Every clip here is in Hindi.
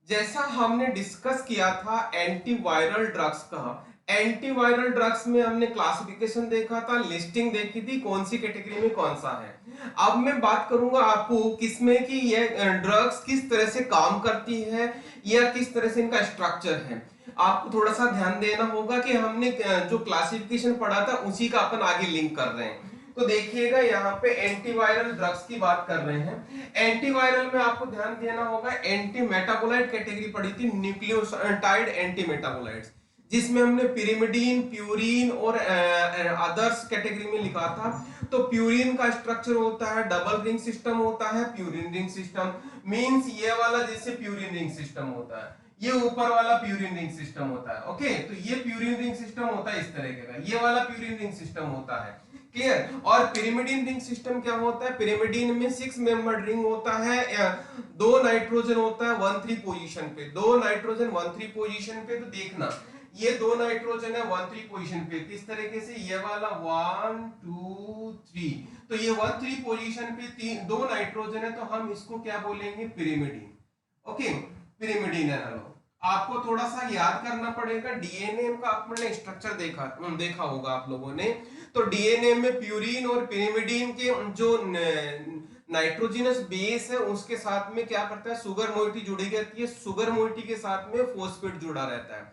जैसा हमने डिस्कस किया था एंटीवायरल ड्रग्स का, एंटीवायरल ड्रग्स में हमने क्लासिफिकेशन देखा था, लिस्टिंग देखी थी कौन सी कैटेगरी में कौन सा है। अब मैं बात करूंगा आपको किसमें कि ये ड्रग्स किस तरह से काम करती है या किस तरह से इनका स्ट्रक्चर है। आपको थोड़ा सा ध्यान देना होगा कि हमने जो क्लासिफिकेशन पढ़ा था उसी का अपन आगे लिंक कर रहे हैं। तो देखिएगा यहाँ पे एंटीवायरल ड्रग्स की बात कर रहे हैं। एंटीवायरल में आपको ध्यान देना होगा, एंटी मेटाबोलाइट कैटेगरी पढ़ी थी, न्यूक्लियोटाइड एंटी मेटाबोलाइट्स, जिसमें हमने पिरिमिडीन, प्यूरिन और अदर्स कैटेगरी में लिखा था। तो प्यूरिन का स्ट्रक्चर होता है डबल रिंग सिस्टम होता है, प्यूरिन रिंग सिस्टम मींस ये वाला जैसे प्यूरिन रिंग सिस्टम होता है, ये ऊपर वाला प्यूरिन रिंग सिस्टम होता है। ओके, तो ये प्यूरिन रिंग सिस्टम होता है इस तरीके का, ये वाला प्यूरिन रिंग सिस्टम होता है। क्लियर। और पिरिमिडीन रिंग सिस्टम क्या होता है, पिरिमिडीन में 6 मेंबर्ड रिंग होता है, दो नाइट्रोजन होता है 1 3 पोजीशन पे, दो नाइट्रोजन 1 3 पोजीशन पे। तो देखना ये दो नाइट्रोजन है 1 3 पोजीशन पे, किस तरीके से ये वाला 1 2 3, तो ये 1 3 पोजीशन पे दो नाइट्रोजन है, तो हम इसको क्या बोलेंगे, पिरिमिडीन। Okay, pyrimidine analogue. आपको थोड़ा सा याद करना पड़ेगा, डीएनए का आपने स्ट्रक्चर देखा होगा आप लोगों ने। तो डीएनए में प्यूरिन और पिरिमिडीन के जो नाइट्रोजनस बेस है उसके साथ में क्या करता है, सुगर मोइटी जुड़ी रहती है, सुगर मोइटी के साथ में फॉस्फेट जुड़ा रहता है।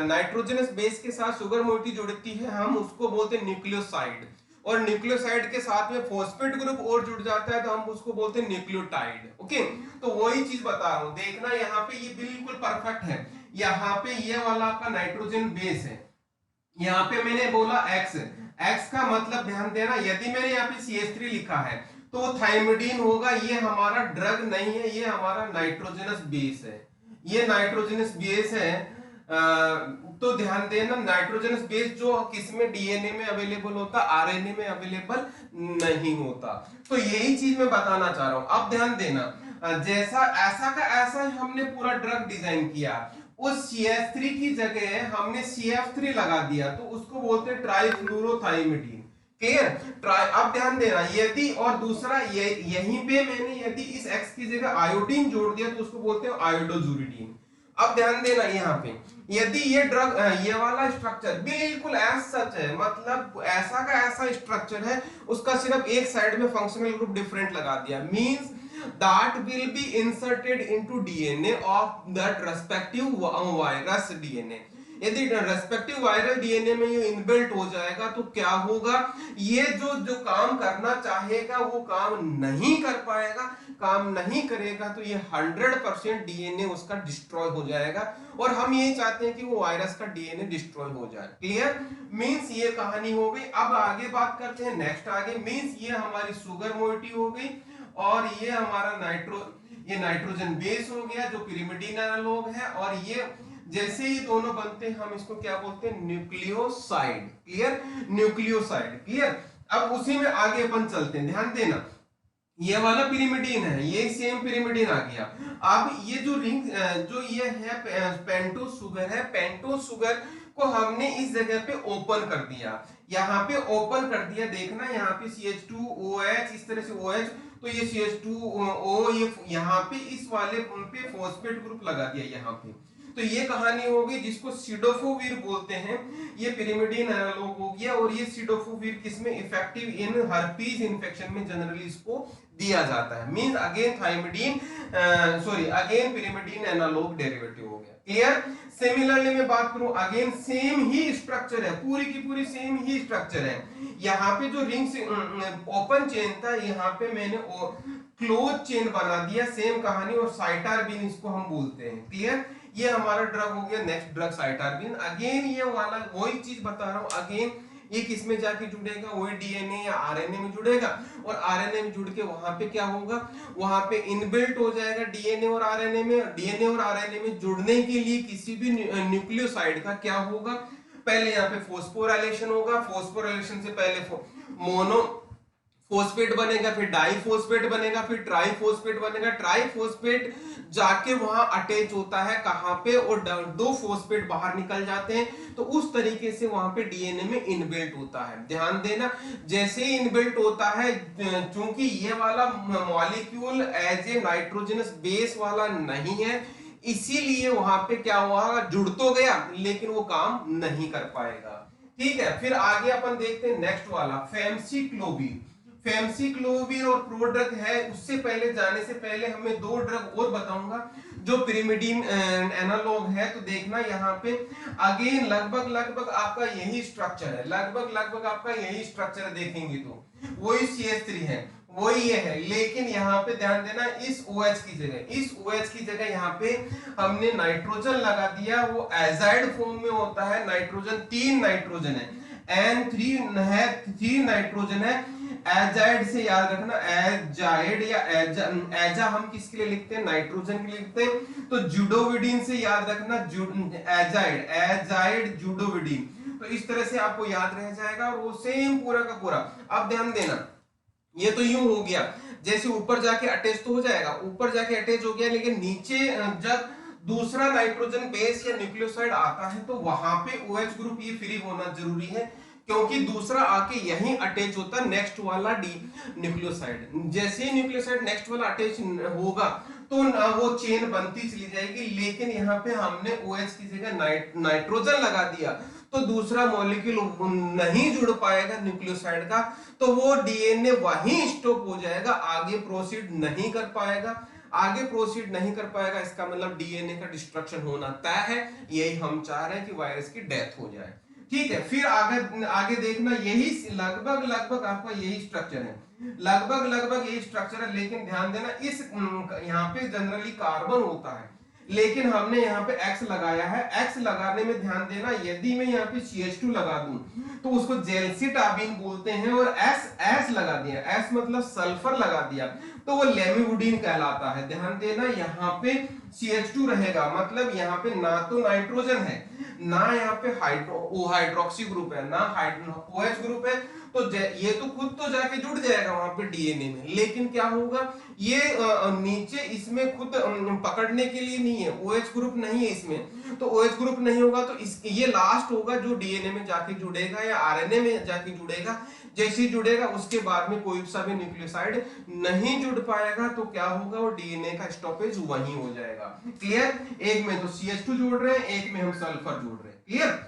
नाइट्रोजनस बेस के साथ सुगर मोइटी जुड़ती है, हम उसको बोलते हैं न्यूक्लियोसाइड, और न्यूक्लियोसाइड के साथ में फॉस्फेट ग्रुप और जुड़ जाता है तो हम उसको बोलते हैं न्यूक्लियोटाइड। ओके, तो वही चीज बता रहा हूं, देखना यहाँ पे ये बिल्कुल परफेक्ट है। यहाँ पे ये वाला आपका नाइट्रोजन बेस है, यहाँ पे मैंने बोला एक्स, एक्स का मतलब ध्यान देना, यदि मैंने यहाँ पे CH3 लिखा है तो थाइमिडीन होगा, ये हमारा ड्रग नहीं है, ये हमारा नाइट्रोजनस बेस है, ये नाइट्रोजनस बेस है। तो ध्यान देना नाइट्रोजनस बेस जो किसमें डीएनए में अवेलेबल होता, आरएनए में अवेलेबल नहीं होता। तो यही चीज मैं बताना चाह रहा हूं। अब ध्यान देना, जैसा ऐसा का ऐसा हमने पूरा ड्रग डिजाइन किया, उस CH3 की जगह हमने CF3 लगा दिया, तो उसको बोलते हैं ट्राइफ्लूरोथाइमिडीन। क्लियर। ट्राई, अब ध्यान देना, यदि और दूसरा यहीं पे मैंने यदि इस X की जगह आयोडीन जोड़ दिया तो उसको बोलते हैं आयोडोजुरिडीन। अब ध्यान देना यहाँ पे, यदि ये ड्रग ये वाला स्ट्रक्चर बिल्कुल एज सच है, मतलब ऐसा का ऐसा स्ट्रक्चर है, उसका सिर्फ एक साइड में फंक्शनल ग्रुप डिफरेंट लगा दिया, means that will be inserted into DNA of that respective virus DNA। यदि रेस्पेक्टिव वायरल डीएनए में ये इनबिल्ट हो जाएगा तो क्या होगा, ये जो जो काम करना चाहेगा वो काम नहीं कर पाएगा, काम नहीं करेगा, तो ये 100% डीएनए उसका डिस्ट्रॉय हो जाएगा, और हम ये चाहते हैं कि वो वायरस का डीएनए डिस्ट्रॉय हो जाए। क्लियर, मींस ये कहानी हो गई। अब आगे बात करते हैं नेक्स्ट आगे, मींस ये हमारी सुगर मोइटी हो गई, और ये हमारा ये नाइट्रोजन बेस हो गया जो पिरिमिडीन एनालॉग है, और ये जैसे ही दोनों बनते हैं हम इसको क्या बोलते हैं, न्यूक्लियोसाइड। Clear, nucleoside. क्लियर। अब उसी में आगे अपन चलते हैं, ध्यान देना, ये वाला पिरिमिडीन है, ये सेम पिरिमिडीन आ गया। अब ये जो रिंग जो ये है पेंटोस शुगर है, पेंटोस शुगर को हमने इस जगह पे ओपन कर दिया, यहाँ पे ओपन कर दिया, देखना यहाँ पे CH2OH इस तरह से OH, तो ये CH2O ये यहाँ पे इस वाले पे फॉस्फेट ग्रुप लगा दिया यहाँ पे। तो ये कहानी होगी जिसको सिडोफोवीर बोलते हैं, ये पिरिमिडीन एनालॉग हो गया, और ये सिडोफोवीर किसमें इफेक्टिव इन हर्पीज इन्फेक्शन में जनरली इसको दिया जाता है, means again thymidine sorry again pyrimidine analogue derivative हो गया। क्लियर। सिमिलरली मैं बात करूं, अगेन सेम ही स्ट्रक्चर है, पूरी की पूरी सेम ही स्ट्रक्चर है। यहाँ पे जो रिंग से ओपन चेन था, यहाँ पे मैंने क्लोज चेन बना दिया, सेम कहानी, और साइटारबिन इसको हम बोलते हैं। क्लियर, ये हमारा ड्रग हो गया। नेक्स्ट ड्रग साइटारबिन, अगेन ये वाला वही चीज बता रहा हूं, अगेन ये किसमें जाके जुड़ेगा, वही डीएनए या आरएनए में जुड़ेगा, और आरएनए में जुड़ के वहां पे क्या होगा, वहां पे इनबिल्ट हो जाएगा डीएनए और आरएनए में। डीएनए और आरएनए में जुड़ने के लिए किसी भी न्यूक्लियोसाइड का क्या होगा, पहले यहाँ पे फोस्फोराइलेशन होगा, फोस्फोराइलेशन से पहले मोनो फोस्फेट बनेगा, फिर डाइफोस्फेट बनेगा, फिर ट्राइफोस्फेट बनेगा, ट्राइफोस्फेट जाके वहां अटैच होता है कहां पे, और दो फोस्फेट बाहर निकल जाते हैं, तो उस तरीके से वहां पे डीएनए में इनबिल्ट होता है। ध्यान देना, जैसे ही इनबिल्ट होता है, चूंकि ये वाला molecule as a nitrogenous base वाला नहीं है, इसीलिए वहां पे क्या हुआ, जुड़ तो गया लेकिन वो काम नहीं कर पाएगा। ठीक है, फिर आगे अपन देखते हैं नेक्स्ट वाला फेमसिक्लोवीर। फेमसिक्लोवीर और प्रोड्रग है, उससे पहले जाने से पहले हमें दो ड्रग और बताऊंगा जो पिरिमिडीन एनालॉग है। तो देखना यहाँ पे अगेन लगभग लगभग आपका यही स्ट्रक्चर है, लगभग लगभग आपका यही स्ट्रक्चर देखेंगे तो वही CH3 है, वही ये है, लेकिन यहाँ पे ध्यान देना इस OH की जगह, इस OH की जगह यहाँ पे हमने नाइट्रोजन लगा दिया। वो एजाइड फॉर्म में होता है, नाइट्रोजन 3 नाइट्रोजन है, N3 है, 3 नाइट्रोजन है। एजाइड से याद रखना, एजाइड या एजा हम किसके लिए लिखते हैं, नाइट्रोजन के लिए लिखते हैं। तो जुडोविडीन से याद रखना, एजाइड, एजाइड जुडोविडीन। तो इस तरह से आपको याद रह जाएगा और वो सेम पूरा का पूरा। अब ध्यान देना, ये तो यूं हो गया जैसे ऊपर जाके अटैच तो हो जाएगा, ऊपर जाके अटैच हो गया, लेकिन नीचे जब दूसरा नाइट्रोजन बेस या न्यूक्लियोसाइड आता है तो वहां पे OH ग्रुप ये फ्री होना जरूरी है, क्योंकि दूसरा आके यहीं अटैच होता है नेक्स्ट वाला डी न्यूक्लियोसाइड। जैसे ही न्यूक्लियोसाइड नेक्स्ट वाला अटैच होगा तो वो चेन बनती चली जाएगी, लेकिन यहाँ पे हमने OH की जगह नाइट्रोजन लगा दिया तो दूसरा मॉलिक्यूल नहीं जुड़ पाएगा न्यूक्लियोसाइड का, तो वो DNA वहीं स्टॉप हो जाएगा, आगे प्रोसीड नहीं कर पाएगा। आगे प्रोसीड नहीं कर पाएगा इसका मतलब DNA का डिस्ट्रक्शन होना तय है। यही हम चाह रहे हैं कि वायरस की डेथ हो जाए। ठीक है, फिर आगे आगे देखना, यही लगभग लगभग आपका यही स्ट्रक्चर है, लगभग लगभग यही स्ट्रक्चर है, लेकिन ध्यान देना इस यहाँ पे जनरली कार्बन होता है, लेकिन हमने यहाँ पे X लगाया है। X लगाने में ध्यान देना, यदि मैं यहाँ पे CH2 लगा दूं तो उसको जेल्सिटाबीन बोलते हैं, और S लगा दिया, S मतलब सल्फर लगा दिया तो वो लेमिवुडीन कहलाता है। ध्यान देना यहाँ पे CH2 रहेगा, मतलब यहाँ पे ना तो नाइट्रोजन है, ना यहाँ पे हाइड्रोक्सी ग्रुप है, ना OH ग्रुप है, तो ये तो खुद तो जाके जुड़ जाएगा वहां पे DNA में, लेकिन क्या होगा, ये नीचे इसमें खुद पकड़ने के लिए नहीं है, OH ग्रुप नहीं है इसमें, तो OH ग्रुप नहीं होगा तो ये लास्ट होगा जो DNA में जाके जुड़ेगा या RNA में जाके जुड़ेगा। जैसे ही जुड़ेगा उसके बाद में कोई सा भी न्यूक्लियोसाइड नहीं जुड़ पाएगा, तो क्या होगा, वो DNA का स्टॉपेज वहीं हो जाएगा। क्लियर, एक में तो CH2 जोड़ रहे हैं, एक में हम सल्फर जोड़ रहे हैं। क्लियर,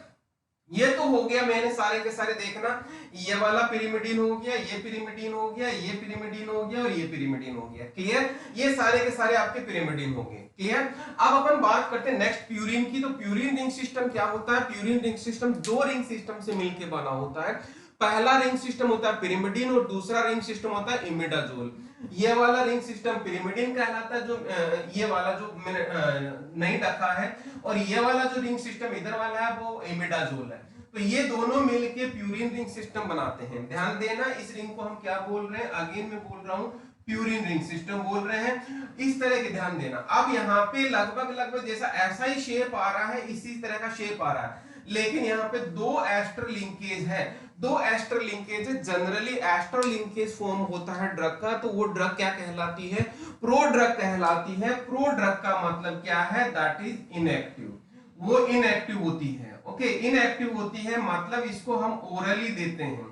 ये तो हो गया, मैंने सारे के सारे देखना, ये वाला पिरिमिडीन हो गया, ये पिरिमिडीन हो गया, ये पिरिमिडीन हो गया और ये पिरिमिडीन हो गया। क्लियर, ये सारे के सारे आपके पिरिमिडीन हो गए। क्लियर, अब अपन बात करते हैं नेक्स्ट प्यूरिन की। तो प्यूरिन रिंग सिस्टम क्या होता है, प्यूरिन रिंग सिस्टम दो रिंग सिस्टम से मिलकर बना होता है। पहला रिंग सिस्टम होता है पिरिमिडीन और दूसरा रिंग सिस्टम होता है इमिडाजोल। ये वाला रिंग सिस्टम पिरिमिडीन कहलाता है, जो ये वाला जो मैंने नहीं रखा है, और ये वाला जो रिंग सिस्टम इधर वाला है वो इमिडाजोल है। तो ये दोनों मिलके प्यूरिन रिंग सिस्टम बनाते हैं। ध्यान देना, इस रिंग को हम क्या बोल रहे हैं, अगेन मैं बोल रहा हूं प्यूरिन रिंग सिस्टम बोल रहे हैं, इस तरह के। ध्यान देना, अब यहाँ पे लगभग लगभग जैसा ऐसा ही शेप आ रहा है, इसी तरह का शेप आ रहा है, लेकिन यहाँ पे दो एस्टर लिंकेज है, दो एस्टर लिंकेज है। जनरली एस्टर लिंकेज फॉर्म होता है ड्रग का, तो वो ड्रग क्या कहलाती है, प्रो ड्रग कहलाती है। प्रो ड्रग का मतलब क्या है, दैट इज इनएक्टिव, वो इनएक्टिव होती है। ओके, इनएक्टिव होती है मतलब इसको हम ओरली देते हैं,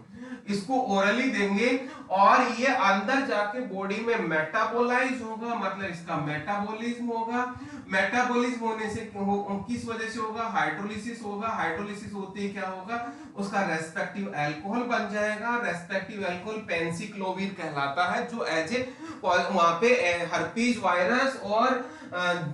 इसको ओरली देंगे और ये अंदर जाके बॉडी में मेटाबोलाइज होगा, मतलब इसका मेटाबॉलिज्म होगा। मेटाबॉलिज्म होने से किस वजह से होगा, हाइड्रोलिसिस होगा। हाइड्रोलिसिस होते ही क्या होगा, उसका रेस्पेक्टिव अल्कोहल बन जाएगा। रेस्पेक्टिव अल्कोहल पेंसिक्लोविर कहलाता है, जो एज ए वहां पे हर्पीज वायरस और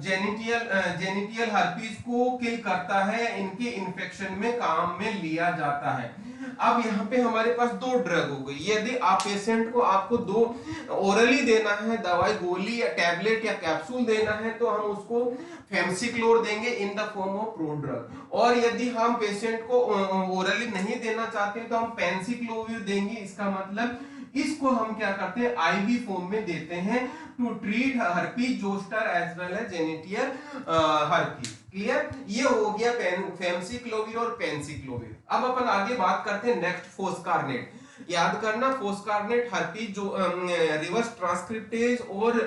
जेनिटियल हर्पीज को किल करता है, इनके इन्फेक्शन में काम में लिया जाता है। अब यहाँ पे हमारे पास दो ड्रग हो गई। यदि आप पेशेंट को आपको दो ओरली देना है, दवाई गोली या टैबलेट या कैप्सूल देना है, तो हम उसको फेमसिक्लोर देंगे in the form of prodrug. और यदि हम पेशेंट को ओरली नहीं देना चाहते तो हम पेंसिक्लोविर देंगे। इसका मतलब इसको हम क्या करते हैं, आईवी फॉर्म में देते हैं to treat herpes zoster as well as genital herpes. Clear, ये हो गया फेमसिक्लोविर और पेंसिक्लोविर। अब अपन आगे बात करते हैं नेक्स्ट फोस्कारनेट। याद करना, फोस्कारनेट हर्पीज जो रिवर्स ट्रांसक्रिप्टेज और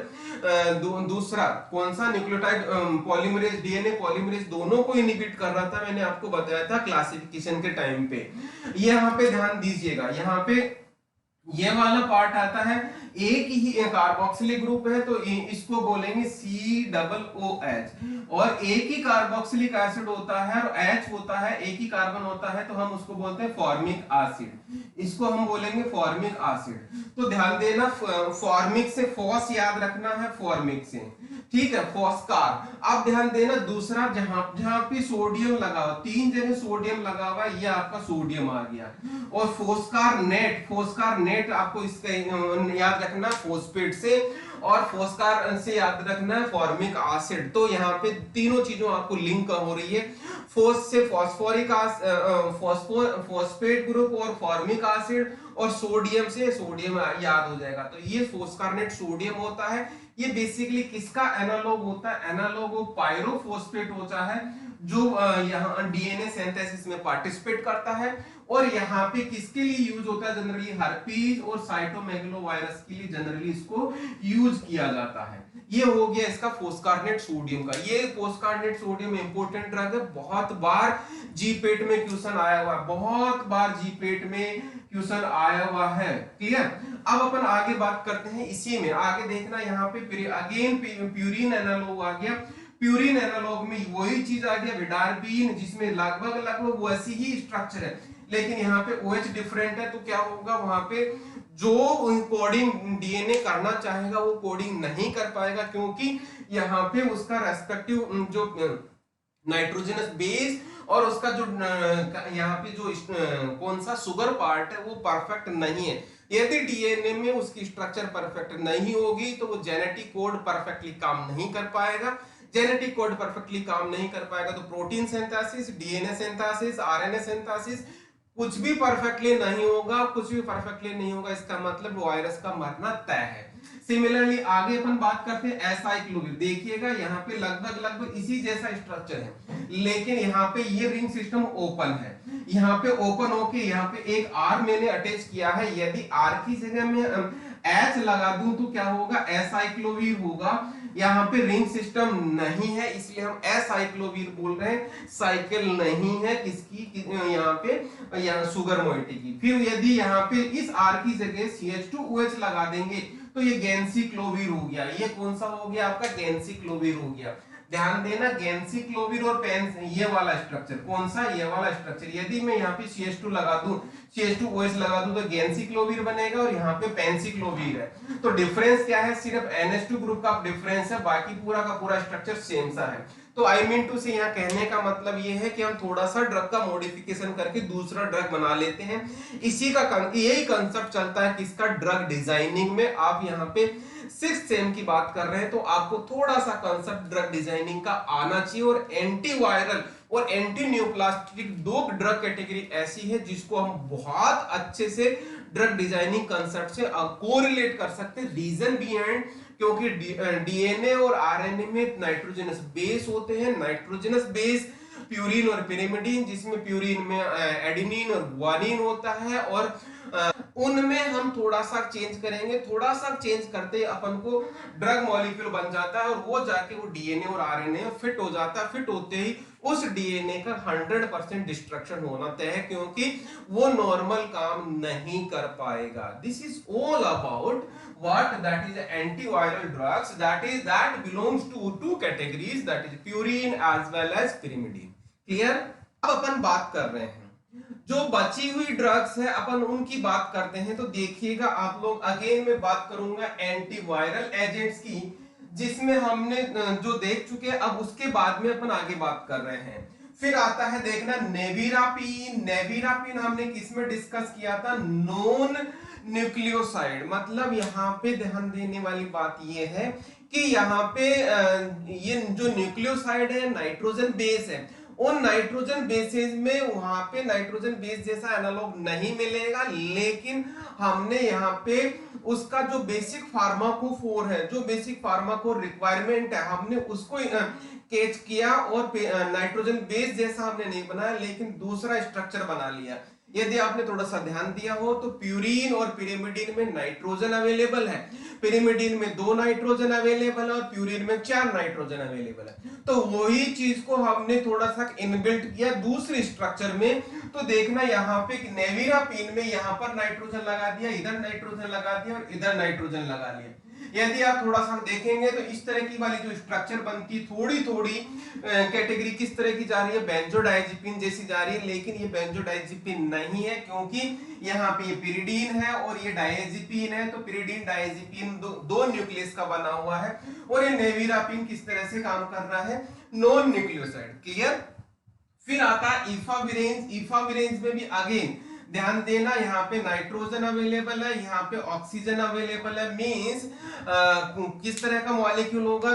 दूसरा कौन सा न्यूक्लियोटाइड पॉलीमरेज, डीएनए पॉलीमरेज, दोनों को इनहिबिट कर रहा था। मैंने आपको बताया था क्लासिफिकेशन के टाइम पे। यहाँ पे ध्यान दीजिएगा, यहाँ पे ये वाला पार्ट आता है, एक ही कार्बोक्सिलिक ग्रुप है तो इसको बोलेंगे COOH, और एक ही कार्बोक्सिलिक एसिड होता है और H होता है, एक ही कार्बन होता है तो हम उसको बोलते हैं फॉर्मिक एसिड, इसको हम बोलेंगे फॉर्मिक एसिड। तो ध्यान देना, फॉर्मिक से फॉस याद रखना है, फॉर्मिक से, ठीक है, फॉस्कार। अब ध्यान देना दूसरा, जहां जहां पे सोडियम लगा हुआ, 3 जगह सोडियम लगा हुआ, ये आपका सोडियम आ गया, और फोस्कार नेट आपको इसका याद रखना फॉस्फेट से, और फोस्कार से याद रखना है फॉर्मिक एसिड। तो यहाँ पे तीनों चीजों आपको लिंक हो रही है, फोस से फॉस्फेट ग्रुप और फॉर्मिक एसिड, और सोडियम से सोडियम याद हो जाएगा। तो ये फोस्कारनेट सोडियम होता है, ये बेसिकली किसका एनालॉग होता है, एनालॉग ऑफ पायरोफॉस्फेट होता है, जो यहाँ डीएनए सिंथेसिस में पार्टिसिपेट करता है। और यहाँ पे किसके लिए यूज होता है जनरली, हर्पीज और साइटोमेगलोवायरस के लिए जनरली इसको यूज किया जाता है। ये हो गया इसका फोस्कारनेट सोडियम का। ये फोस्कारनेट सोडियम इंपॉर्टेंट ड्रग है, बहुत बार जीपेट में क्वेश्चन आया हुआ है, बहुत बार जीपेट में क्वेश्चन आया हुआ है, क्लियर। अब अपन आगे बात करते हैं, इसी में आगे देखना, यहाँ पे अगेन प्यूरिन एनालॉग आ गया। प्यूरिन एनालॉग में वही चीज आ गया विडारबीन, जिसमें लगभग वैसी ही स्ट्रक्चर है, लेकिन यहाँ पे OH डिफरेंट है। तो क्या होगा, वहां पे जो कोडिंग डीएनए करना चाहेगा वो कोडिंग नहीं कर पाएगा, क्योंकि यहाँ पे उसका रेस्पेक्टिव जो नाइट्रोजनस बेस और उसका जो यहाँ पे जो कौन सा शुगर पार्ट है वो परफेक्ट नहीं है। यदि डीएनए में उसकी स्ट्रक्चर परफेक्ट नहीं होगी तो वो जेनेटिक कोड परफेक्टली काम नहीं कर पाएगा। जेनेटिक कोड परफेक्टली काम नहीं कर पाएगा तो protein synthesis, DNA synthesis, RNA synthesis कुछ भी परफेक्टली नहीं होगा, कुछ भी परफेक्टली नहीं होगा, इसका मतलब वायरस का मरना तय है। सिमिलरली आगे अपन बात करते हैं एसाइक्लोविर। देखिएगा यहाँ पे लगभग इसी जैसा स्ट्रक्चर है, लेकिन यहाँ पे ये रिंग सिस्टम ओपन है, यहाँ पे ओपन होके यहाँ पे एक आर मैंने अटैच किया है। यदि आर की जगह में H लगा दूं तो क्या होगा, एसाइक्लोविर होगा। यहाँ पे रिंग सिस्टम नहीं है इसलिए हम एसाइक्लोविर बोल रहे हैं, साइकिल नहीं है किसकी, यहाँ पे यहाँ सुगर मोइटी की। फिर यदि यहाँ पे इस R की जगह CH2OH लगा देंगे तो ये गेंसिक्लोविर हो गया। ये कौन सा हो गया आपका, गेंसिक्लोविर हो गया। ध्यान देना, गेंसिक्लोविर और पेन, ये वाला स्ट्रक्चर कौन सा, ये वाला स्ट्रक्चर। यदि मैं यहाँ पे CH2 लगा दूं, CH2OH लगा दूं तो गेंसिक्लोविर बनेगा, और यहाँ पे पेंसिक्लोविर है। तो डिफरेंस क्या है, सिर्फ NH2 ग्रुप का डिफरेंस है, बाकी पूरा का पूरा स्ट्रक्चर सेम सा है। तो आई मीन टू से यहाँ कहने का मतलब ये है कि हम थोड़ा सा ड्रग का मॉडिफिकेशन करके दूसरा ड्रग बना लेते हैं। इसी का यही कंसेप्ट चलता है किसका, ड्रग डिजाइनिंग में। आप यहाँ पे 6th सेम की बात कर रहे हैं तो आपको थोड़ा सा कंसेप्ट ड्रग डिजाइनिंग का आना चाहिए। और एंटीवायरल और एंटी न्यूप्लास्टिक दो ड्रग कैटेगरी ऐसी है जिसको हम बहुत अच्छे से ड्रग डिजाइनिंग कंसेप्ट से कोरिलेट कर सकते हैं। रीजन बिहाइंड, क्योंकि डीएनए और आरएनए में नाइट्रोजनस बेस होते हैं, नाइट्रोजनस बेस प्यूरिन और पिरिमिडीन, जिसमें प्यूरिन में एडेनिन और गुआनिन होता है, और उनमें हम थोड़ा सा चेंज करेंगे, थोड़ा सा चेंज करते अपन को ड्रग मॉलिक्यूल बन जाता है, और वो जाके वो डीएनए और आरएनए में फिट हो जाता है। फिट होते ही उस डीएनए का 100% डिस्ट्रक्शन होना तय है, क्योंकि वो नॉर्मल काम नहीं कर पाएगा। This is all about what that is antiviral drugs, that belongs to two categories, that is purine as well as pyrimidine. Clear. अब अपन बात कर रहे हैं जो बची हुई ड्रग्स है, अपन उनकी बात करते हैं। तो देखिएगा आप लोग, अगेन मैं बात करूंगा एंटीवायरल एजेंट्स की, जिसमें हमने जो देख चुके हैं, अब उसके बाद में अपन आगे बात कर रहे हैं। फिर आता है देखना नेविरापिन। नेविरापिन हमने किसमें डिस्कस किया था, नॉन न्यूक्लियोसाइड। मतलब यहाँ पे ध्यान देने वाली बात ये है कि यहाँ पे ये जो न्यूक्लियोसाइड है नाइट्रोजन बेस है, उन नाइट्रोजन बेसेस में वहां पे नाइट्रोजन बेस जैसा एनालॉग नहीं मिलेगा, लेकिन हमने यहाँ पे उसका जो बेसिक फार्माकोफोर है, जो बेसिक फार्माकोर रिक्वायरमेंट है, हमने उसको कैच किया और नाइट्रोजन बेस जैसा हमने नहीं बनाया, लेकिन दूसरा स्ट्रक्चर बना लिया। यदि आपने थोड़ा सा ध्यान दिया हो तो प्यूरिन और पिरिमिडीन में नाइट्रोजन अवेलेबल है, पिरिमिडीन में 2 नाइट्रोजन अवेलेबल है, और प्यूरिन में 4 नाइट्रोजन अवेलेबल है। तो वही चीज को हमने थोड़ा सा इनबिल्ट किया दूसरे स्ट्रक्चर में, तो देखना यहाँ पे नेविरापिन में यहाँ पर नाइट्रोजन लगा दिया, इधर नाइट्रोजन लगा दिया और इधर नाइट्रोजन लगा लिया। यदि आप थोड़ा सा देखेंगे तो इस तरह की वाली जो स्ट्रक्चर बनती है, थोड़ी थोड़ी कैटेगरी किस तरह की जा रही है, बेंजोडाइजिपिन जैसी जा रही है, लेकिन ये बेंजोडाइजिपिन नहीं है, क्योंकि यहाँ पे ये पिरिडीन है और ये डायजेपिन है। तो पिरिडीन डायजेपिन दो न्यूक्लियस का बना हुआ है। और ये नेविरापिन किस तरह से काम कर रहा है, नॉन न्यूक्लियोसाइड। क्लियर। फिर आता है इफाविरेंस। इफाविरेंस में भी अगेन ध्यान देना, यहाँ पे नाइट्रोजन अवेलेबल है, यहाँ पे ऑक्सीजन अवेलेबल है। मींस किस तरह का मॉलिक्यूल होगा,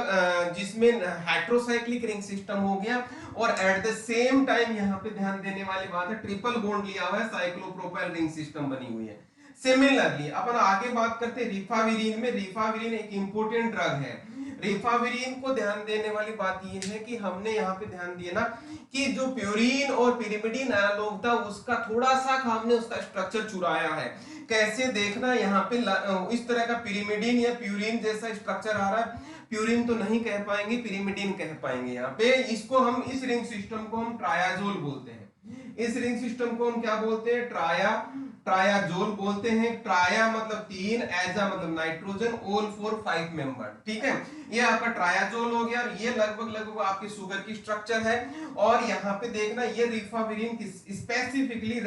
जिसमें हेट्रोसाइक्लिक रिंग सिस्टम हो गया और एट द सेम टाइम यहाँ पे ध्यान देने वाली बात है, ट्रिपल बॉन्ड लिया हुआ है, साइक्लोप्रोपाइल रिंग सिस्टम बनी हुई है। सिमिलरली अपन आगे बात करते हैं रिफाविरिन में। रिफाविरिन एक इंपोर्टेंट ड्रग है। रिफाविरिन को ध्यान देने वाली बात यह है कि हमने यहाँ पे ध्यान दिया ना कि जो प्यूरिन और पिरिमिडीन एनालॉग था उसका थोड़ा सा हमने उसका स्ट्रक्चर चुराया है। कैसे देखना, यहाँ पे इस तरह का पिरिमिडीन या प्यूरिन जैसा स्ट्रक्चर आ रहा है। प्यूरिन तो नहीं कह पाएंगे, पिरिमिडीन कह पाएंगे। यहाँ पे इसको हम, इस रिंग सिस्टम को हम ट्रायाजोल बोलते हैं। इस रिंग सिस्टम को हम क्या बोलते हैं, ट्रायाजोल बोलते हैं। ट्राया मतलब तीन, एजा मतलब नाइट्रोजन, ओल 4 5 मेंबर। ठीक है, ये आपका ट्रायाजोल हो गया। और ये लगभग आपकी शुगर की स्ट्रक्चर है। और यहाँ पे देखना, ये ribavirin specifically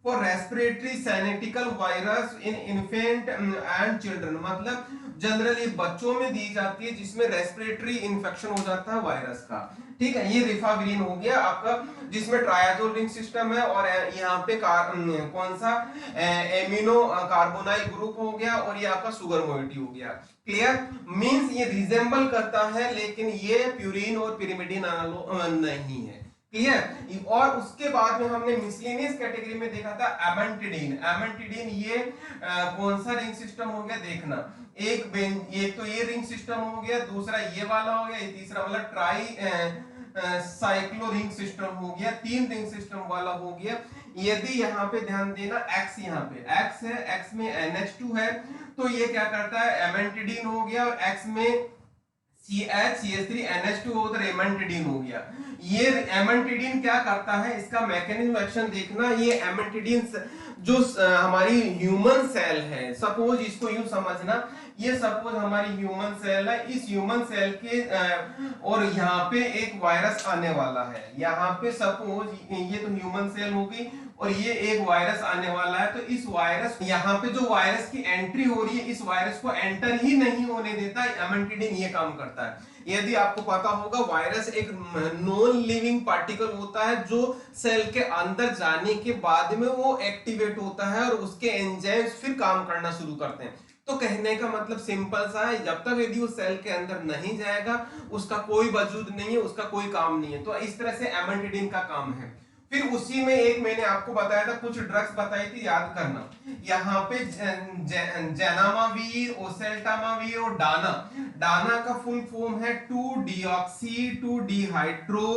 for respiratory syncytial virus in infant and children, मतलब जनरली बच्चों में दी जाती है जिसमें रेस्पिरेटरी इंफेक्शन हो जाता है वायरस का। ठीक है, ये रिफाविरिन हो गया आपका, जिसमें ट्रायाजोल रिंग सिस्टम है। और यहाँ पे कौन सा एमिनो कार्बोनाइल ग्रुप हो गया और ये आपका सुगर मोइटी हो गया। क्लियर। मींस ये रिजेंबल करता है, लेकिन ये प्यूरिन और पिरिमिडीन नहीं है। क्लियर। और उसके बाद में हमने मिसलेनियस कैटेगरी में देखा था एमेंटिडीन। एमेंटिडीन ये कौन सा रिंग सिस्टम हो गया, देखना, एक तो ये रिंग सिस्टम हो गया, दूसरा ये वाला हो गया, ये तीसरा मतलब ट्राई साइक्लो रिंग सिस्टम हो गया, 3 रिंग सिस्टम वाला हो गया। यदि यहाँ पे ध्यान देना, X यहाँ पे X है, X में NH2 है, तो ये क्या करता है, एमेंटिडीन हो गया। और X में CH3 NH2 उधर एमेंटिडीन हो गया। ये एमेंटिडीन क्या करता है, इसका मैकेनिज्म एक्शन देखना। ये एमेंटिडीन जो हमारी ह्यूमन सेल है, सपोज इसको यूं समझना, ये सपोज हमारी ह्यूमन सेल है। इस ह्यूमन सेल के और यहाँ पे एक वायरस आने वाला है। यहाँ पे सपोज ये तो ह्यूमन सेल हो गई और ये एक वायरस आने वाला है। तो इस वायरस, यहाँ पे जो वायरस की एंट्री हो रही है, इस वायरस को एंटर ही नहीं होने देता। एमेंटिडीन ये काम करता है। यदि आपको पता होगा, वायरस एक नॉन लिविंग पार्टिकल होता है जो सेल के अंदर जाने के बाद में वो एक्टिवेट होता है और उसके एंजाइम्स फिर काम करना शुरू करते हैं। तो कहने का मतलब सिंपल सा है, जब तक यदि वो सेल के अंदर नहीं जाएगा उसका कोई वजूद नहीं है, उसका कोई काम नहीं है। तो इस तरह से एमेंटिडीन का काम है। फिर उसी में एक मैंने आपको बताया था, कुछ ड्रग्स बताई थी, याद करना। यहाँ पे जेनामावीर, ओसेल्टामावीर और डाना। डाना का फुल फॉर्म है two deoxy two dehydro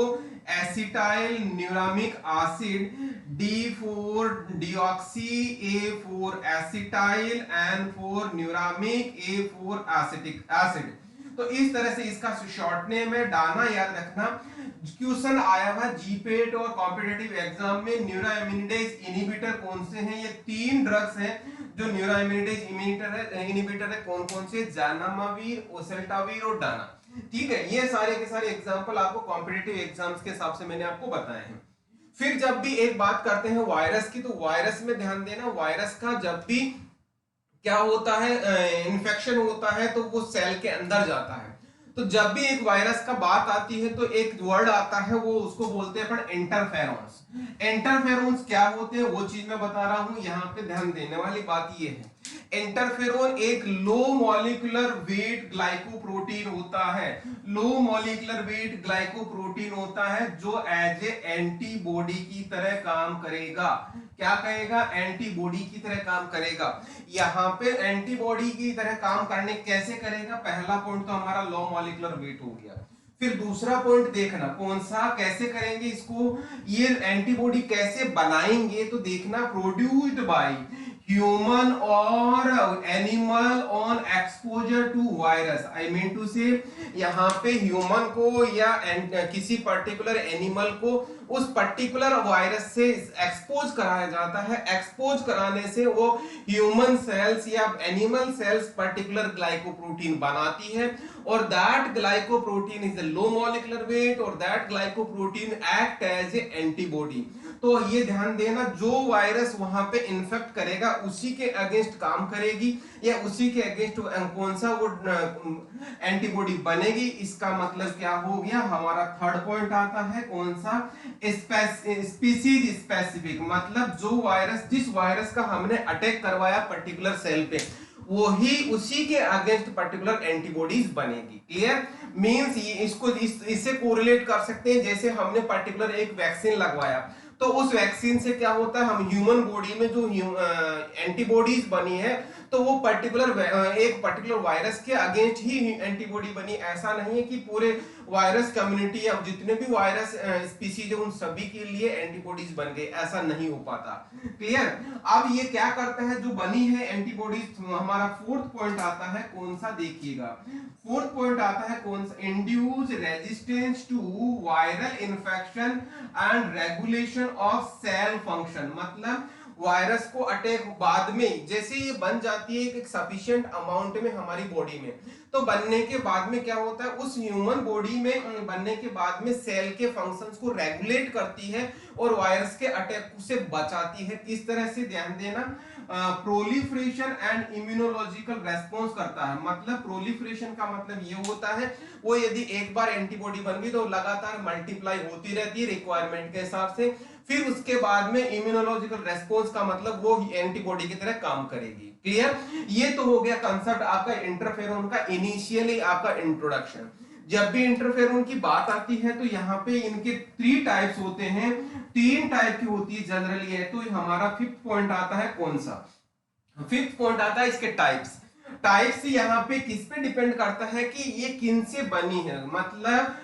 acetyl neuraminic acid, D four deoxy, A4 acetyl, N4 neuraminic, A4 acetic acid. तो इस तरह से इसका शॉर्ट नेम है डाना, याद रखना। क्वेश्चन आया हुआ जीपेट और कॉम्पिटिटिव एग्जाम में, न्यूरोइम्यूनिडेज इनहिबिटर कौन से हैं। ये 3 ड्रग्स हैं जो न्यूरोइम्यूनिडेज इनहिबिटर है। कौन कौन से, जानामावीर, ओसेल्टावीर और डाना। ठीक है, ये सारे के सारे एग्जांपल आपको कॉम्पिटिटिव एग्जाम्स के हिसाब से मैंने आपको बताए हैं। फिर जब भी एक बात करते हैं वायरस की, तो वायरस में ध्यान देना, वायरस का जब भी क्या होता है, इन्फेक्शन होता है तो वो सेल के अंदर जाता है। तो जब भी एक वायरस का बात आती है तो एक वर्ड आता है, वो उसको बोलते हैं अपन इंटरफेरोन्स। इंटरफेरोन्स क्या होते हैं वो चीज मैं बता रहा हूं। यहाँ पे ध्यान देने वाली बात ये है, इंटरफेरोन एक लो मॉलिक्यूलर वेट ग्लाइकोप्रोटीन होता है। लो मॉलिक्यूलर वेट ग्लाइकोप्रोटीन होता है जो एज ए एंटीबॉडी की तरह काम करेगा। क्या कहेगा, एंटीबॉडी की तरह काम करेगा। यहाँ पे एंटीबॉडी की तरह काम करने कैसे करेगा, पहला पॉइंट तो हमारा लो मॉलिक्यूलर वेट हो गया। फिर दूसरा पॉइंट देखना, कौन सा, कैसे करेंगे इसको, ये एंटीबॉडी कैसे बनाएंगे, तो देखना produced by human or animal on exposure to virus, I mean to say यहाँ पे ह्यूमन को या किसी पर्टिकुलर एनिमल को उस पर्टिकुलर वायरस से एक्सपोज कराया जाता है। एक्सपोज कराने से वो ह्यूमन सेल्स या एनिमल सेल्स पर्टिकुलर ग्लाइकोप्रोटीन बनाती है और that glycoprotein is a low molecular weight और that glycoprotein act as a antibody. तो ये ध्यान देना, जो वायरस वहां पे इन्फेक्ट करेगा उसी के अगेंस्ट काम करेगी या उसी के अगेंस्ट कौन सा वो एंटीबॉडी बनेगी। इसका मतलब क्या हो गया, हमारा थर्ड पॉइंट आता है कौन सा, स्पीसीज स्पेसिफिक, मतलब जो वायरस, जिस वायरस का हमने अटैक करवाया पर्टिकुलर सेल पे, वही उसी के अगेंस्ट पर्टिकुलर एंटीबॉडीज बनेगी। क्लियर, मींस इसको इससे कोरिलेट कर सकते हैं, जैसे हमने पर्टिकुलर एक वैक्सीन लगवाया तो उस वैक्सीन से क्या होता है, हम ह्यूमन बॉडी में जो एंटीबॉडीज बनी है तो वो एक पर्टिकुलर वायरस के अगेंस्ट ही एंटीबॉडी बनी। ऐसा नहीं है कि पूरे वायरस कम्युनिटी या जितने भी वायरस स्पीसीज है उन सभी के लिए एंटीबॉडीज बन गए, ऐसा नहीं हो पाता। क्लियर, अब ये क्या करता है, जो बनी है एंटीबॉडीज, हमारा फोर्थ पॉइंट आता है कौन सा, देखिएगा फोर्थ पॉइंट आता है कौन सा, induce resistance to viral infection and regulation of cell function. मतलब वायरस को अटैक बाद में जैसे ये बन जाती है एक सफिशिएंट अमाउंट में हमारी बॉडी में, तो बनने के बाद में क्या होता है, उस ह्यूमन बॉडी में बनने के बाद में सेल के फंक्शंस को रेगुलेट करती है और वायरस के अटैक से बचाती है। किस तरह से, ध्यान देना, प्रोलिफरेशन एंड इम्यूनोलॉजिकल रेस्पॉन्स करता है। मतलब प्रोलिफरेशन का मतलब ये होता है, वो यदि एक बार एंटीबॉडी बन गई तो लगातार मल्टीप्लाई होती रहती है रिक्वायरमेंट के हिसाब से, फिर उसके बाद में इम्यूनोलॉजिकल रेस्पॉन्स का मतलब वो एंटीबॉडी की तरह काम करेगी। क्लियर, ये तो हो गया कंसेप्ट आपका इंटरफेरोन का, इनिशियली आपका इंट्रोडक्शन। जब भी इंटरफेरोन की बात आती है तो यहाँ पे इनके 3 टाइप्स होते हैं, 3 टाइप की होती है जनरली है। तो हमारा फिफ्थ पॉइंट आता है कौन सा, फिफ्थ पॉइंट आता है इसके टाइप्स। टाइप्स यहाँ पे किस पे डिपेंड करता है कि ये किन से बनी है, मतलब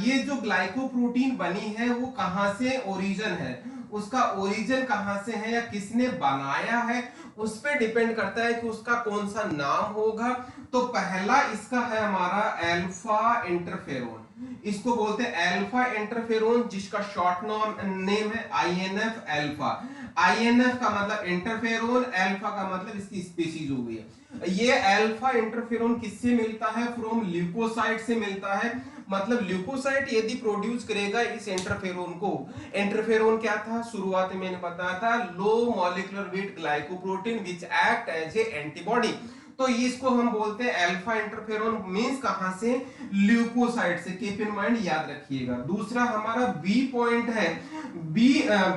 ये जो ग्लाइकोप्रोटीन बनी है वो कहां से ओरिजिन है, उसका ओरिजिन कहां से है या किसने बनाया है, उस पे डिपेंड करता है कि उसका कौन सा नाम होगा। तो पहला इसका है हमारा अल्फा इंटरफेरोन, इसको बोलते हैं अल्फा इंटरफेरोन, जिसका शॉर्ट नेम है आईएनएफ अल्फा। आईएनएफ का मतलब इंटरफेरोन, अल्फा का मतलब इसकी स्पीशीज हो गई है। ये अल्फा इंटरफेरोन किससे मिलता है, फ्रॉम ल्यूकोसाइट से मिलता है। मतलब ल्यूकोसाइट यदि प्रोड्यूस करेगा इस इंटरफेरोन को, इंटरफेरोन क्या था, शुरुआत में मैंने बताया था, low molecular weight glycoprotein which act as a antibody. तो इसको हम बोलते हैं अल्फा इंटरफेरोन, मींस कहां से, ल्यूकोसाइट से। कीप इन माइंड, याद रखिएगा। दूसरा हमारा बी पॉइंट है,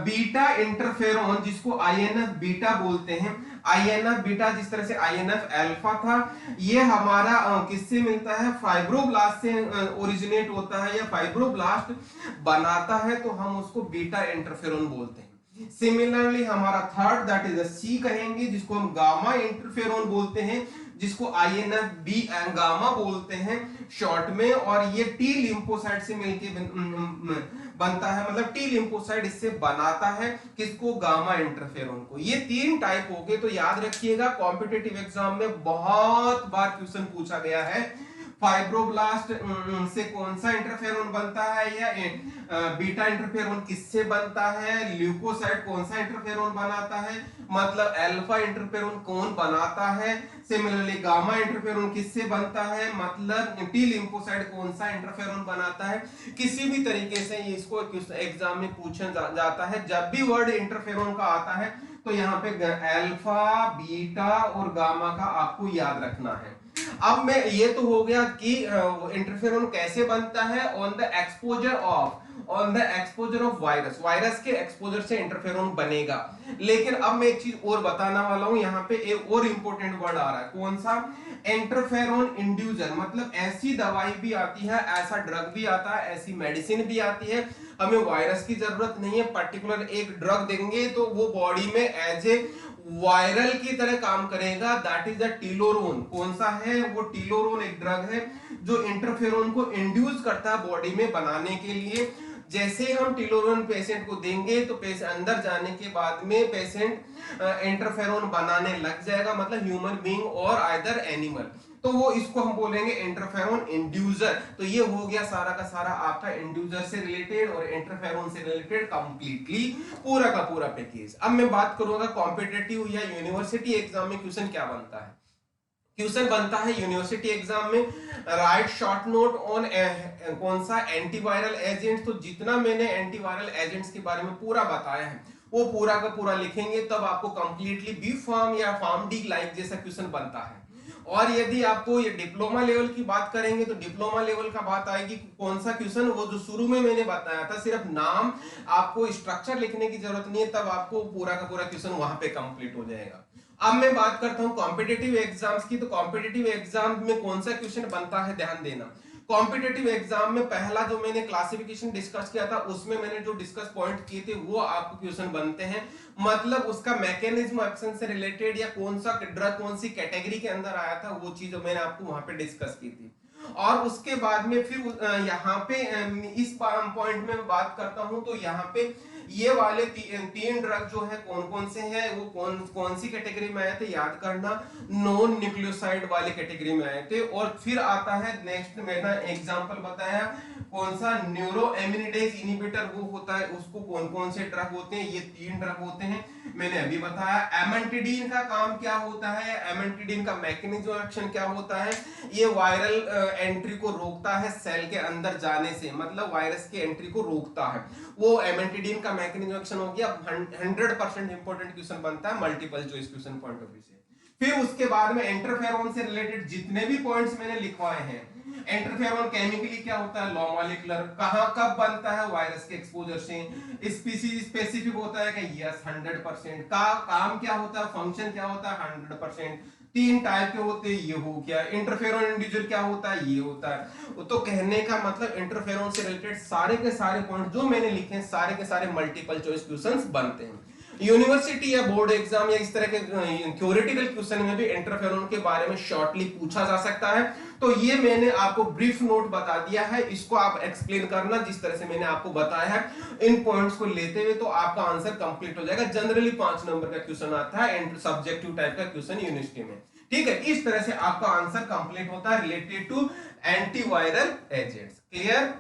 बीटा इंटरफेरोन, जिसको आईएनएफ बीटा बोलते हैं। आईएनएफ बीटा जिस तरह से आईएनएफ अल्फा था, ये हमारा किससे मिलता है, फाइब्रोब्लास्ट से ओरिजिनेट होता है या फाइब्रोब्लास्ट बनाता है, तो हम उसको बीटा इंटरफेरोन बोलते हैं। सिमिलरली हमारा थर्ड दैट इज सी कहेंगे, जिसको हम गामा इंटरफेरोन बोलते हैं, जिसको आईएनएफ बी गामा बोलते हैं शॉर्ट में, और ये टी लिम्फोसाइट से मिलके बनता है, मतलब टी लिम्फोसाइट इससे बनाता है, किसको, गामा इंटरफेरोन को। ये 3 टाइप हो गए। तो याद रखिएगा, कॉम्पिटिटिव एग्जाम में बहुत बार क्वेश्चन पूछा गया है, फाइब्रोब्लास्ट से कौन सा इंटरफेरोन बनता है, या बीटा इंटरफेरोन किससे बनता है, ल्यूकोसाइट कौन सा इंटरफेरोन बनाता है, मतलब अल्फा इंटरफेरोन कौन बनाता है, सिमिलरली गामा इंटरफेरोन किससे बनता है, मतलब टी लिम्फोसाइट कौन सा इंटरफेरोन बनाता है। किसी भी तरीके से इसको एग्जाम में पूछा जाता है। जब भी वर्ड इंटरफेरोन का आता है तो यहाँ पे अल्फा, बीटा और गामा का आपको याद रखना है। अब मैं, ये तो हो गया कि इंटरफेरोन कैसे बनता है, on the exposure of virus के एक्सपोजर से इंटरफेरोन बनेगा। लेकिन अब मैं एक चीज और बताने वाला हूं, यहाँ पे एक और इंपॉर्टेंट वर्ड आ रहा है, कौन सा, इंटरफेरोन इंड्यूसर। मतलब ऐसी दवाई भी आती है, ऐसा ड्रग भी आता है, ऐसी मेडिसिन भी आती है, हमें वायरस की जरूरत नहीं है, पर्टिकुलर एक ड्रग देंगे तो वो बॉडी में एज ए वायरल की तरह काम करेगा, दैट इज द टिलोरोन। कौन सा है वो, टिलोरोन एक ड्रग है जो इंटरफेरोन को इंड्यूस करता है बॉडी में बनाने के लिए। जैसे ही हम टिलोरन पेशेंट को देंगे तो पेशेंट अंदर जाने के बाद में पेशेंट इंटरफेरोन बनाने लग जाएगा, मतलब ह्यूमन बीइंग और आइदर एनिमल, तो वो इसको हम बोलेंगे इंटरफेरोन इंड्यूसर। तो ये हो गया सारा का सारा आपका इंड्यूसर से रिलेटेड और इंटरफेरोन से रिलेटेड कंप्लीटली पूरा का पूरा पैकेज। अब मैं बात करूंगा कॉम्पिटिटिव या यूनिवर्सिटी एग्जाम में क्वेश्चन क्या बनता है। क्वेश्चन बनता है यूनिवर्सिटी एग्जाम में, राइट शॉर्ट नोट ऑन कौन सा एंटीवायरल एजेंट। तो जितना मैंने एंटीवायरल एजेंट्स के बारे में पूरा बताया है वो पूरा का पूरा लिखेंगे, तब आपको कंप्लीटली बी फार्म या फार्म डी लाइक जैसा क्वेश्चन बनता है। और यदि आपको ये डिप्लोमा लेवल की बात करेंगे तो डिप्लोमा लेवल का बात आएगी कौन सा क्वेश्चन, वो जो शुरू में मैंने बताया था, सिर्फ नाम, आपको स्ट्रक्चर लिखने की जरूरत नहीं है, तब आपको पूरा का पूरा क्वेश्चन वहां पे कंप्लीट हो जाएगा। अब मैं बात करता हूं कॉम्पिटिटिव एग्जाम्स की। तो कॉम्पिटिटिव एग्जाम में कौन सा क्वेश्चन बनता है, ध्यान देना। कॉम्पिटिटिव एग्जाम में पहला जो मैंने क्लासिफिकेशन डिस्कस किया था उसमें मैंने जो डिस्कस पॉइंट किए थे वो आपको क्वेश्चन बनते हैं, मतलब उसका मैकेनिज्म एक्शन से रिलेटेड या कौन सा ड्रग कौन सी कैटेगरी के अंदर आया था वो चीज मैंने आपको वहां पे डिस्कस की थी। और उसके बाद में फिर यहाँ पे इस पॉइंट में बात करता हूं तो यहाँ पे ये वाले तीन ड्रग जो है कौन कौन से हैं, वो कौन कौन सी कैटेगरी में आए थे, याद करना, नॉन न्यूक्लियोसाइड वाले कैटेगरी में आए थे। और फिर आता है नेक्स्ट, मैंने एग्जांपल बताया कौन सा न्यूरोएमिनिडेज इनहिबिटर वो होता है, उसको कौन कौन से ड्रग होते हैं, ये तीन ड्रग होते हैं मैंने अभी बताया। एमेंटिडिन का काम क्या होता है, एमेंटिडिन का मैकेनिज्म एक्शन क्या होता है, ये वायरल एंट्री को रोकता है सेल के अंदर जाने से, मतलब वायरस की एंट्री को रोकता है, वो एमेंटिडिन का मैकेनिज्म एक्शन हो गया। 100% इंपॉर्टेंट क्वेश्चन बनता है multiple choice question point of view से। फिर उसके बाद में इंटरफेरोन से रिलेटेड जितने भी पॉइंट्स मैंने लिखवाए हैं, इंटरफेरोन केमिकली क्या होता है, लो मॉलिक्यूलर, कहां कब बनता है, वायरस के एक्सपोजर से, स्पीसीज स्पेसिफिक होता है कि यस 100%, का काम क्या होता है, फंक्शन क्या होता है 100%, तीन टाइप के होते हैं, ये हो गया। इंटरफेरोन इंडिविजुअल क्या होता है, ये होता है। तो कहने का मतलब इंटरफेरोन से रिलेटेड सारे के सारे पॉइंट जो मैंने लिखे हैं सारे के सारे मल्टीपल चॉइस क्वेश्चंस बनते हैं। यूनिवर्सिटी या बोर्ड एग्जाम या इस तरह के थ्योरेटिकल क्वेश्चन में भी इंटरफेरोन के बारे में शॉर्टली पूछा जा सकता है। तो ये मैंने आपको ब्रीफ नोट बता दिया है, इसको आप एक्सप्लेन करना जिस तरह से मैंने आपको बताया है, इन पॉइंट्स को लेते हुए तो आपका आंसर कंप्लीट हो जाएगा। जनरली 5 नंबर का क्वेश्चन आता है सब्जेक्टिव टाइप का क्वेश्चन यूनिवर्सिटी में, ठीक है। इस तरह से आपका आंसर कंप्लीट होता है related to antiviral agents. Clear?